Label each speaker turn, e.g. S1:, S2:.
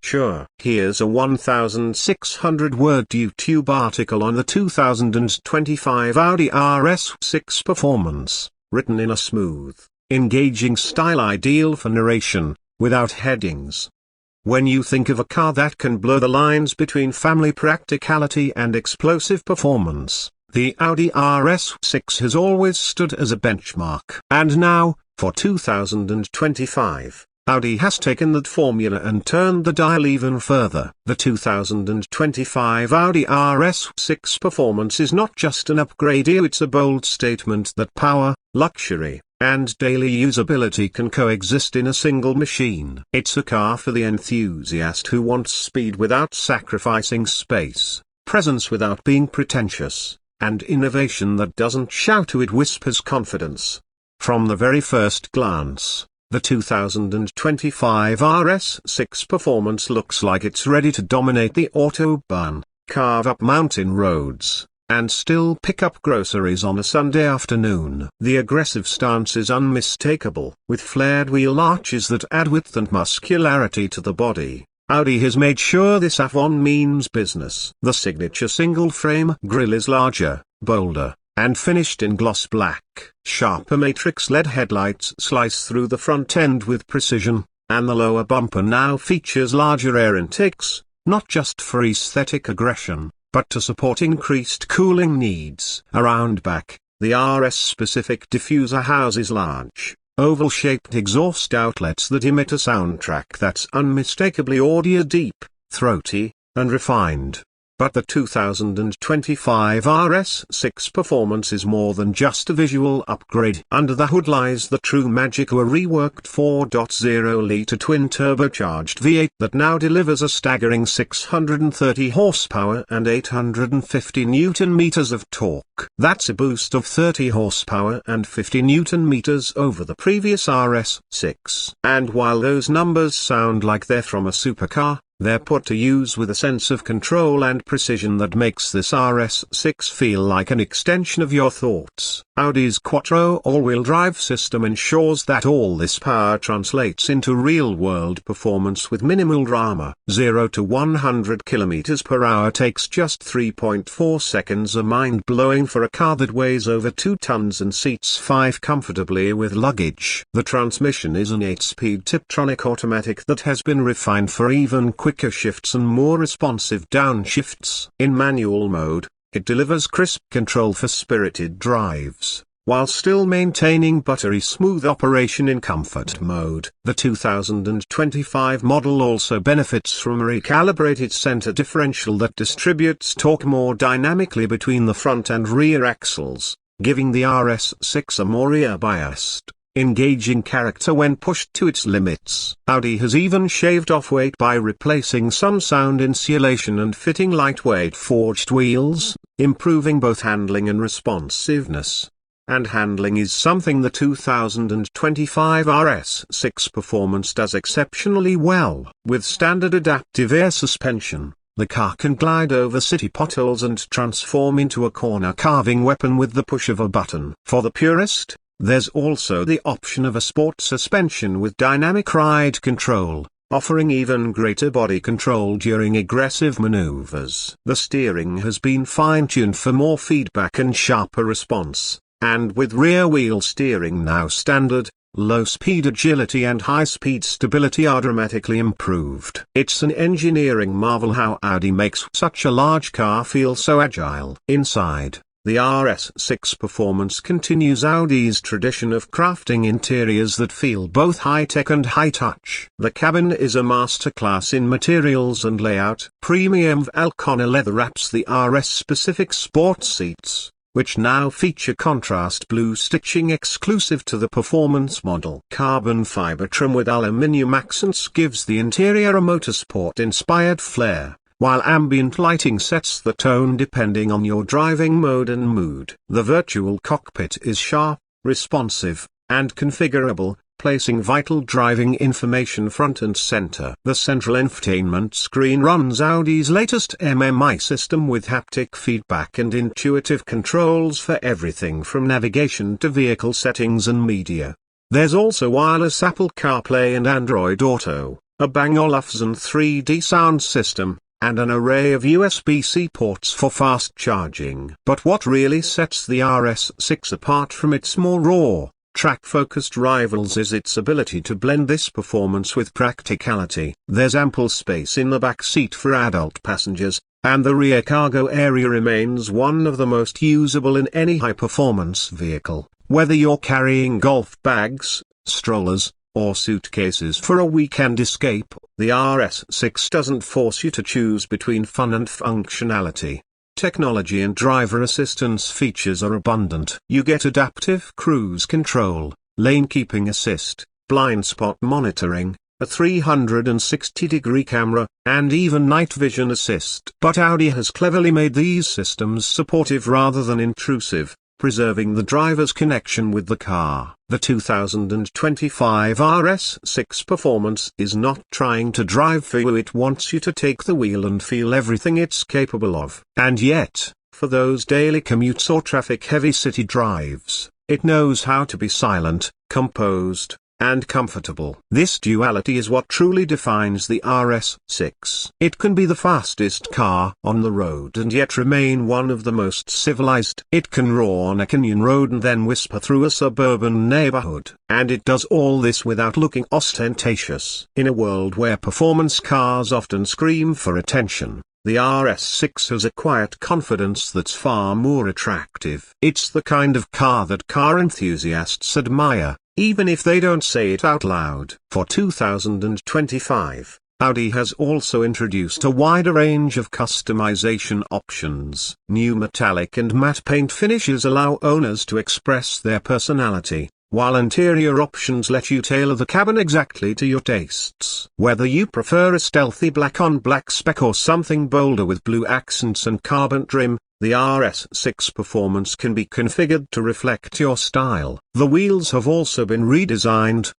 S1: Sure. Here's a 1,600-word YouTube article on the 2025 Audi RS6 Performance, written in a smooth, engaging style ideal for narration, without headings. When you think of a car that can blur the lines between family practicality and explosive performance, the Audi RS6 has always stood as a benchmark. And now, for 2025, Audi has taken that formula and turned the dial even further. The 2025 Audi RS6 Performance is not just an upgrade, it's a bold statement that power, luxury, and daily usability can coexist in a single machine. It's a car for the enthusiast who wants speed without sacrificing space, presence without being pretentious, and innovation that doesn't shout, it whispers confidence. From the very first glance, the 2025 RS6 Performance looks like it's ready to dominate the Autobahn, carve up mountain roads, and still pick up groceries on a Sunday afternoon. The aggressive stance is unmistakable. With flared wheel arches that add width and muscularity to the body, Audi has made sure this Avant means business. The signature single-frame grille is larger, bolder, and finished in gloss black. Sharper matrix-LED headlights slice through the front end with precision, and the lower bumper now features larger air intakes, not just for aesthetic aggression, but to support increased cooling needs. Around back, the RS-specific diffuser houses large, oval-shaped exhaust outlets that emit a soundtrack that's unmistakably audio-deep, throaty, and refined. But the 2025 RS6 Performance is more than just a visual upgrade. Under the hood lies the true magic of a reworked 4.0-litre twin-turbocharged V8 that now delivers a staggering 630 horsepower and 850 Nm of torque. That's a boost of 30 horsepower and 50 Nm over the previous RS6. And while those numbers sound like they're from a supercar, they're put to use with a sense of control and precision that makes this RS6 feel like an extension of your thoughts. Audi's Quattro all-wheel drive system ensures that all this power translates into real-world performance with minimal drama. 0 to 100 km/h takes just 3.4 seconds, a mind-blowing for a car that weighs over 2 tons and seats 5 comfortably with luggage. The transmission is an 8-speed Tiptronic automatic that has been refined for even quicker shifts and more responsive downshifts. In manual mode, it delivers crisp control for spirited drives, while still maintaining buttery smooth operation in comfort mode. The 2025 model also benefits from a recalibrated center differential that distributes torque more dynamically between the front and rear axles, giving the RS6 a more rear-biased, engaging character when pushed to its limits. Audi has even shaved off weight by replacing some sound insulation and fitting lightweight forged wheels, improving both handling and responsiveness. And handling is something the 2025 RS6 Performance does exceptionally well. With standard adaptive air suspension, the car can glide over city potholes and transform into a corner-carving weapon with the push of a button. For the purist, there's also the option of a sport suspension with dynamic ride control, offering even greater body control during aggressive maneuvers. The steering has been fine-tuned for more feedback and sharper response, and with rear-wheel steering now standard, low-speed agility and high-speed stability are dramatically improved. It's an engineering marvel how Audi makes such a large car feel so agile. Inside, the RS6 Performance continues Audi's tradition of crafting interiors that feel both high-tech and high-touch. The cabin is a masterclass in materials and layout. Premium Valcona leather wraps the RS-specific sport seats, which now feature contrast blue stitching exclusive to the Performance model. Carbon fiber trim with aluminium accents gives the interior a motorsport-inspired flair, while ambient lighting sets the tone depending on your driving mode and mood. The virtual cockpit is sharp, responsive, and configurable, placing vital driving information front and center. The central infotainment screen runs Audi's latest MMI system with haptic feedback and intuitive controls for everything from navigation to vehicle settings and media. There's also wireless Apple CarPlay and Android Auto, a Bang & Olufsen 3D sound system, and an array of USB-C ports for fast charging. But what really sets the RS6 apart from its more raw, track-focused rivals is its ability to blend this performance with practicality. There's ample space in the back seat for adult passengers, and the rear cargo area remains one of the most usable in any high-performance vehicle. Whether you're carrying golf bags, strollers, or suitcases for a weekend escape, the RS6 doesn't force you to choose between fun and functionality. Technology and driver assistance features are abundant. You get adaptive cruise control, lane keeping assist, blind spot monitoring, a 360-degree camera, and even night vision assist. But Audi has cleverly made these systems supportive rather than intrusive, preserving the driver's connection with the car. The 2025 RS6 Performance is not trying to drive for you, it wants you to take the wheel and feel everything it's capable of. And yet, for those daily commutes or traffic-heavy city drives, it knows how to be silent, composed, and comfortable. This duality is what truly defines the RS6. It can be the fastest car on the road and yet remain one of the most civilized. It can roar on a canyon road and then whisper through a suburban neighborhood. And it does all this without looking ostentatious. In a world where performance cars often scream for attention, the RS6 has a quiet confidence that's far more attractive. It's the kind of car that car enthusiasts admire, even if they don't say it out loud. For 2025, Audi has also introduced a wider range of customization options. New metallic and matte paint finishes allow owners to express their personality, while interior options let you tailor the cabin exactly to your tastes. Whether you prefer a stealthy black-on-black spec or something bolder with blue accents and carbon trim, the RS6 Performance can be configured to reflect your style. The wheels have also been redesigned,